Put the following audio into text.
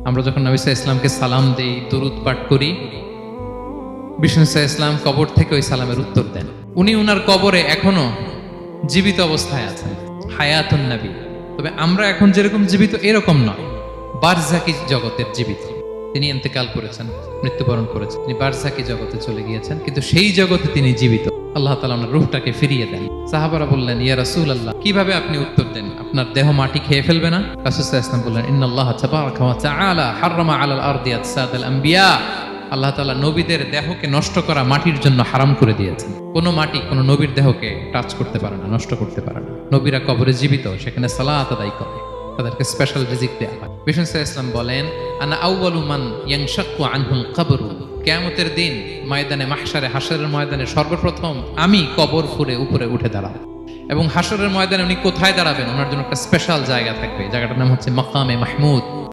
আমরা যখন নবী সাল্লাল্লাহু আলাইহি ইসলামকে সালাম দেই, দরুদ পাঠ করি, বিষ্ণু সাল্লাল্লাহু আলাইহি ইসলাম কবর থেকে ওই সালামের উত্তর দেন। উনি উনার কবরে এখনো জীবিত অবস্থায় আছেন, হায়াতুন নবী। তবে আমরা এখন যেরকম জীবিত এরকম নয়, বারজাকি জগতের জীবিত। তিনি ইন্তেকাল করেছেন, মৃত্যুবরণ করেছেন, তিনি বারজাকি জগতে চলে গিয়েছেন, কিন্তু সেই জগতে তিনি জীবিত। আল্লাহ তাআলা ওনার রূহটাকে ফিরিয়ে দেন। সাহাবারা বললেন, ইয়া রাসূলুল্লাহ, কিভাবে আপনি উত্তর দেন? আপনার দেহ মাটি খেয়ে ফেলবে না? রাসূল সাল্লাল্লাহু আলাইহি ওয়াসাল্লাম বললেন, ইন্নাল্লাহ তাবারাকা ওয়া তাআলা হাররামা আলাল আরদি আজসাদাল আম্বিয়া। আল্লাহ তাআলা নবীদের দেহকে নষ্ট করা মাটির জন্য হারাম করে দিয়েছেন। কোনো মাটি কোনো নবীর দেহকে টাচ করতে পারে না, নষ্ট করতে পারে না। নবীরা কবরে জীবিত, সেখানে সালাত আদায় করে, তাদেরকে স্পেশাল রিজিক দেয়া হয়। বিষ্ণু সাল্লাল্লাহু আলাইহি ওয়াসাল্লাম বলেন, আনা আউয়ালু মান ইয়ানশাক্কু আনহুল কবর। কিয়ামতের দিন ময়দানে মাহশারে, হাশরের ময়দানে সর্বপ্রথম আমি কবর ফুঁড়ে উপরে উঠে দাঁড়াবো। এবং হাশরের ময়দানে উনি কোথায় দাঁড়াবেন? ওনার জন্য একটা স্পেশাল জায়গা থাকবে, জায়গাটার নাম হচ্ছে মাকামে মাহমুদ।